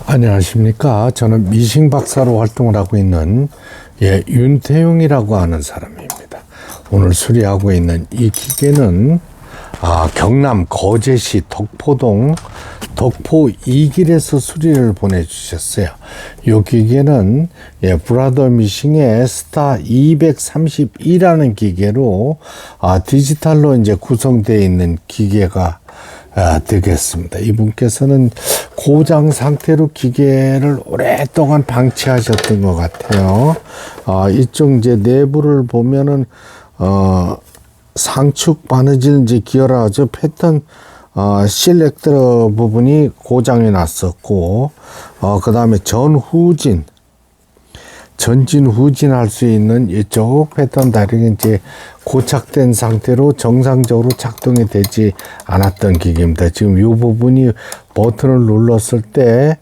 안녕하십니까. 저는 미싱 박사로 활동을 하고 있는 윤태용이라고 하는 사람입니다. 오늘 수리하고 있는 이 기계는 경남 거제시 덕포동 덕포 2길에서 수리를 보내주셨어요. 이 기계는 브라더 미싱의 스타 232라는 기계로 디지털로 이제 구성되어 있는 기계가 되겠습니다. 이분께서는 고장 상태로 기계를 오랫동안 방치하셨던 것 같아요. 이쪽 이제 내부를 보면은 상축 바느질 이제 기어라죠. 패턴 실렉터 부분이 고장이 났었고, 그 다음에 전진 후진할 수 있는 이쪽 패턴 다리가 이제 고착된 상태로 정상적으로 작동이 되지 않았던 기계입니다. 지금 이 부분이 버튼을 눌렀을 때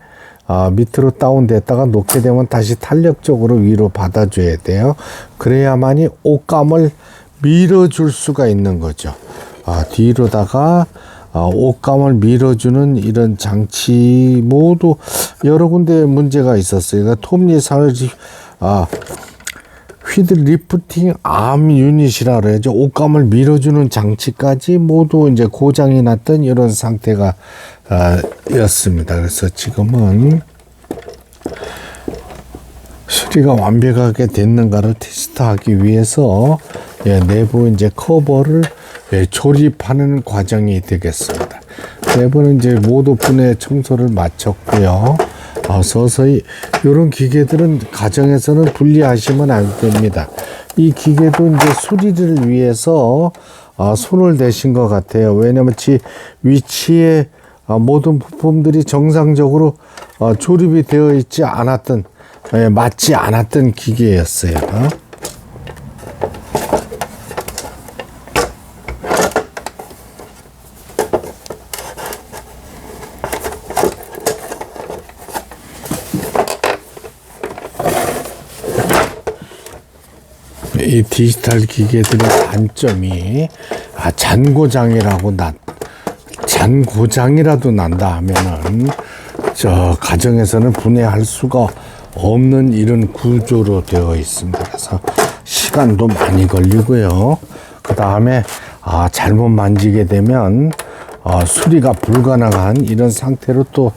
밑으로 다운됐다가 놓게 되면 다시 탄력적으로 위로 받아줘야 돼요. 그래야만이 옷감을 밀어줄 수가 있는 거죠. 뒤로다가 옷감을 밀어주는 이런 장치 모두 여러 군데 문제가 있었어요. 그러니까 톱니사지 휘드 리프팅 암 유닛이라 그래야죠. 옷감을 밀어주는 장치까지 모두 이제 고장이 났던 이런 상태가 였습니다. 그래서 지금은 수리가 완벽하게 됐는가를 테스트하기 위해서 내부 이제 커버를 조립하는 과정이 되겠습니다. 내부는 이제 모두 분해 청소를 마쳤고요. 서서히 이런 기계들은 가정에서는 분리하시면 안 됩니다. 이 기계도 이제 수리를 위해서 손을 대신 것 같아요. 왜냐면 위치에 모든 부품들이 정상적으로 조립이 되어 있지 않았던, 맞지 않았던 기계였어요. 이 디지털 기계들의 단점이 잔고장이라도 난다 하면은 가정에서는 분해할 수가 없는 이런 구조로 되어 있습니다. 그래서 시간도 많이 걸리고요. 그 다음에 잘못 만지게 되면 수리가 불가능한 이런 상태로 또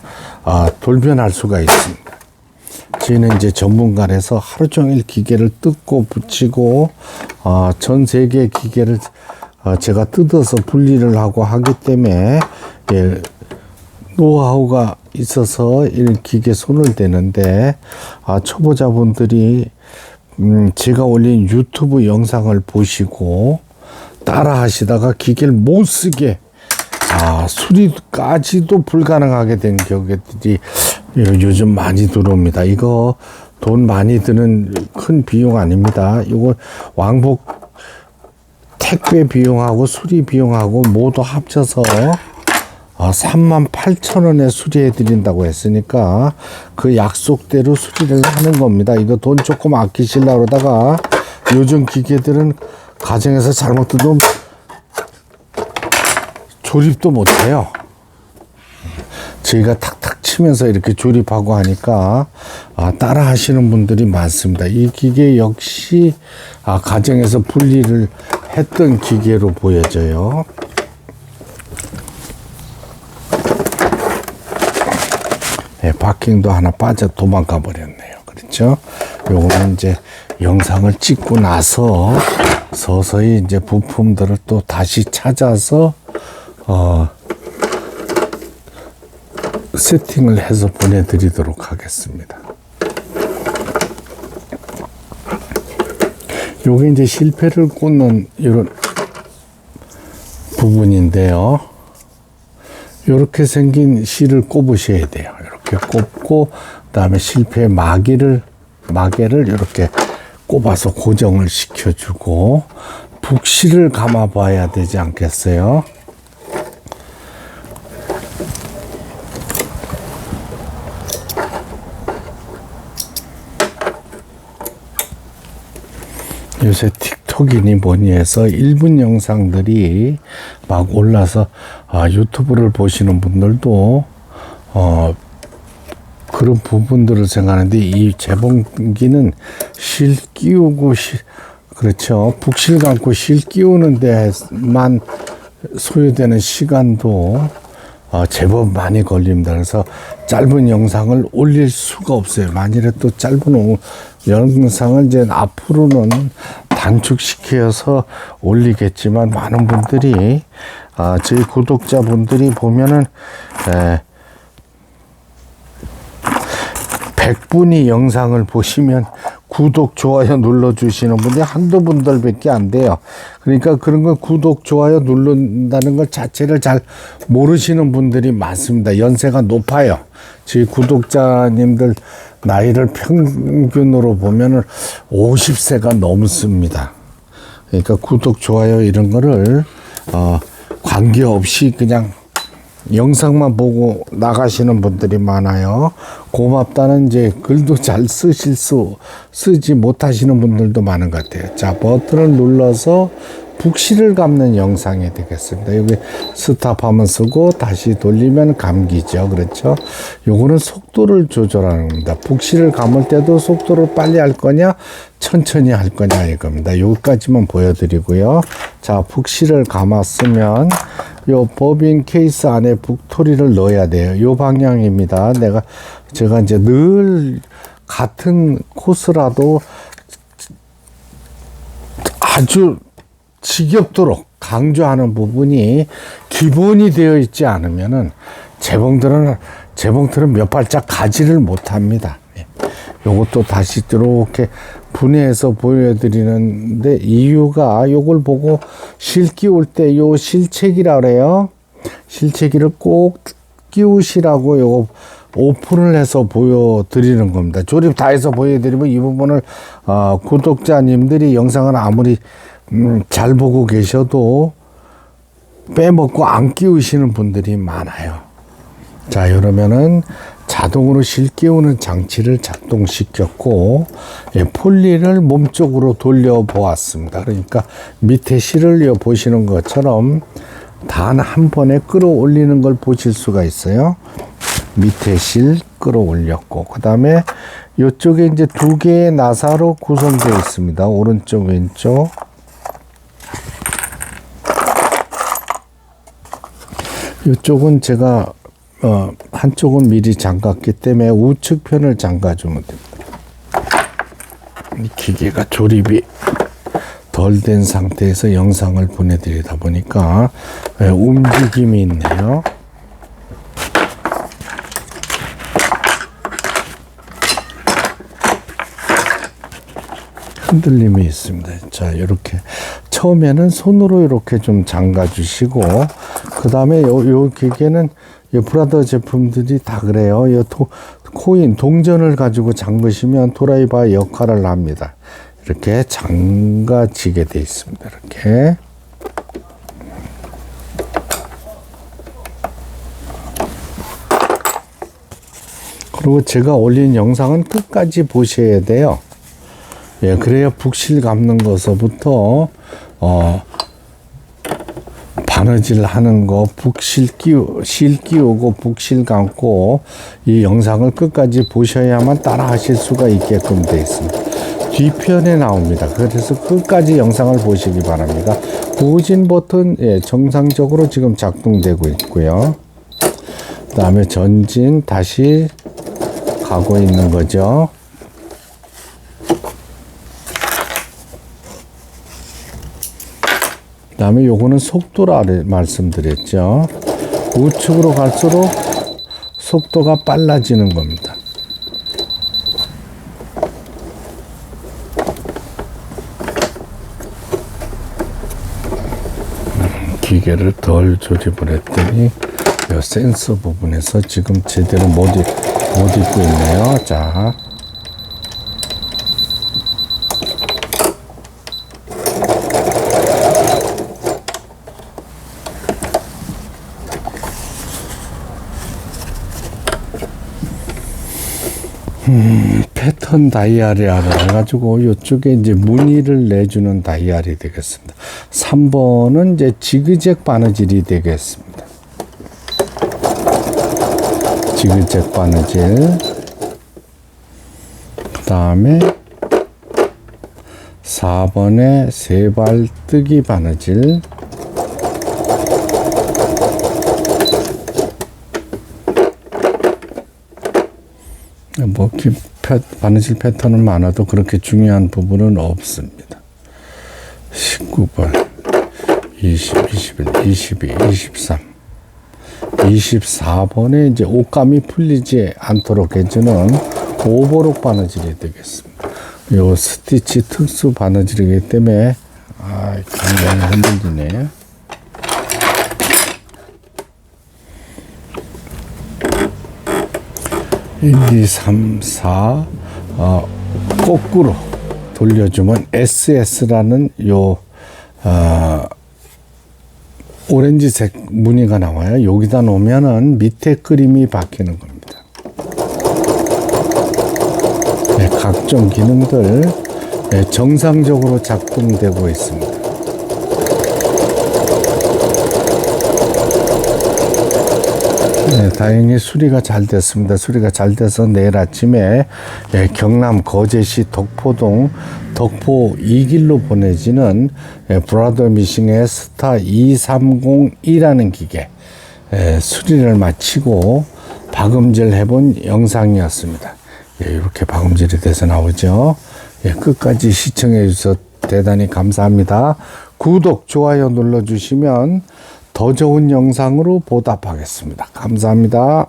돌변할 수가 있습니다. 저희는 이제 전문가라서 하루 종일 기계를 뜯고 붙이고 전 세계 기계를 제가 뜯어서 분리를 하고 하기 때문에 노하우가 있어서 이 기계 손을 대는데 초보자분들이 제가 올린 유튜브 영상을 보시고 따라 하시다가 기계를 못 쓰게 수리까지도 불가능하게 된 경우들이 요즘 많이 들어옵니다. 이거 돈 많이 드는 큰 비용 아닙니다. 이거 왕복 택배 비용하고 수리 비용하고 모두 합쳐서 38,000원에 수리해 드린다고 했으니까 그 약속대로 수리를 하는 겁니다. 이거 돈 조금 아끼시려고 그러다가 요즘 기계들은 가정에서 잘못 뜯으면 조립도 못해요. 저희가 탁탁 치면서 이렇게 조립하고 하니까 따라 하시는 분들이 많습니다. 이 기계 역시 가정에서 분리를 했던 기계로 보여져요. 바킹도 하나 빠져 도망가 버렸네요. 그렇죠? 요거는 이제 영상을 찍고 나서 서서히 이제 부품들을 또 다시 찾아서 세팅을 해서 보내드리도록 하겠습니다. 요게 이제 실패를 꽂는 이런 부분인데요. 이렇게 생긴 실을 꼽으셔야 돼요. 이렇게 꼽고 그다음에 실패 마개를 이렇게 꼽아서 고정을 시켜주고 북실을 감아 봐야 되지 않겠어요? 요새 틱톡이니 뭐니 해서 1분 영상들이 막 올라서 유튜브를 보시는 분들도 그런 부분들을 생각하는데 이 재봉기는 실 끼우고 그렇죠. 북실 감고 실 끼우는 데만 소요되는 시간도 제법 많이 걸립니다. 그래서 짧은 영상을 올릴 수가 없어요. 만일에 또 짧은 영상을 이제 앞으로는 단축시켜서 올리겠지만 많은 분들이 저희 구독자분들이 보면은 100분이 영상을 보시면 구독, 좋아요 눌러주시는 분이 한두 분들밖에 안 돼요. 그러니까 그런 걸 구독, 좋아요 누른다는 것 자체를 잘 모르시는 분들이 많습니다. 연세가 높아요. 저희 구독자님들 나이를 평균으로 보면은 50세가 넘습니다. 그러니까 구독, 좋아요 이런 거를 관계없이 그냥 영상만 보고 나가시는 분들이 많아요. 고맙다는 이제 글도 잘 쓰지 못하시는 분들도 많은 것 같아요. 자, 버튼을 눌러서 북실을 감는 영상이 되겠습니다. 여기 스탑하면 쓰고 다시 돌리면 감기죠. 그렇죠? 요거는 속도를 조절하는 겁니다. 북실을 감을 때도 속도를 빨리 할 거냐, 천천히 할 거냐 이겁니다. 여기까지만 보여드리고요. 자, 북실을 감았으면 요 법인 케이스 안에 북토리를 넣어야 돼요. 요 방향입니다. 제가 이제 늘 같은 코스라도 아주 지겹도록 강조하는 부분이 기본이 되어 있지 않으면은 재봉틀은 몇 발짝 가지를 못합니다. 요것도 다시 이렇게 분해해서 보여드리는데 이유가 요걸 보고 실 끼울 때 요 실체기라 그래요. 실체기를 꼭 끼우시라고 요거 오픈을 해서 보여드리는 겁니다. 조립 다 해서 보여드리면 이 부분을 구독자님들이 영상을 아무리 잘 보고 계셔도 빼먹고 안 끼우시는 분들이 많아요. 자, 그러면은 자동으로 실 끼우는 장치를 작동시켰고 폴리를 몸쪽으로 돌려 보았습니다. 그러니까 밑에 실을 보시는 것처럼 단 한 번에 끌어올리는 걸 보실 수가 있어요. 밑에 실 끌어올렸고 그 다음에 이쪽에 이제 두 개의 나사로 구성되어 있습니다. 오른쪽 왼쪽. 이쪽은 제가 한쪽은 미리 잠갔기 때문에 우측 편을 잠가주면 됩니다. 이 기계가 조립이 덜 된 상태에서 영상을 보내드리다 보니까 움직임이 있네요. 흔들림이 있습니다. 자, 이렇게 처음에는 손으로 이렇게 좀 잠가 주시고 그 다음에 요 기계는 이 브라더 제품들이 다 그래요. 이 코인 동전을 가지고 잠그시면 드라이버 역할을 합니다. 이렇게 잠가지게 돼 있습니다. 이렇게. 그리고 제가 올린 영상은 끝까지 보셔야 돼요. 예, 그래야 북실 감는 것서부터 바느질 하는 거, 실 끼우고 북실 감고 이 영상을 끝까지 보셔야만 따라 하실 수가 있게끔 되어 있습니다. 뒤편에 나옵니다. 그래서 끝까지 영상을 보시기 바랍니다. 후진 버튼 정상적으로 지금 작동되고 있고요. 그 다음에 전진 다시 가고 있는 거죠. 그 다음에 요거는 속도라 말씀드렸죠. 우측으로 갈수록 속도가 빨라지는 겁니다. 기계를 덜 조립을 했더니 이 센서 부분에서 지금 제대로 못 입고 있네요. 자. 패턴 다이아리라 해가지고 이쪽에 이제 무늬를 내주는 다이아리 되겠습니다. 3번은 이제 지그잭 바느질이 되겠습니다. 지그잭 바느질. 다음에 4번에 세발 뜨기 바느질, 뭐 바느질 패턴은 많아도 그렇게 중요한 부분은 없습니다. 19번, 20, 21, 22, 23, 24번에 이제 옷감이 풀리지 않도록 해주는 오버록 바느질이 되겠습니다. 요 스티치 특수 바느질이기 때문에 굉장히 흔들리네. 1, 2, 3, 4 거꾸로 돌려주면 SS라는 요 오렌지색 무늬가 나와요. 여기다 놓으면은 밑에 그림이 바뀌는 겁니다. 네, 각종 기능들 정상적으로 작동되고 있습니다. 네, 다행히 수리가 잘 됐습니다. 수리가 잘 돼서 내일 아침에 경남 거제시 덕포동 덕포 2길로 보내지는 브라더 미싱의 스타 230이라는 기계 수리를 마치고 박음질 해본 영상이었습니다. 이렇게 박음질이 돼서 나오죠. 끝까지 시청해 주셔서 대단히 감사합니다. 구독, 좋아요 눌러주시면 더 좋은 영상으로 보답하겠습니다. 감사합니다.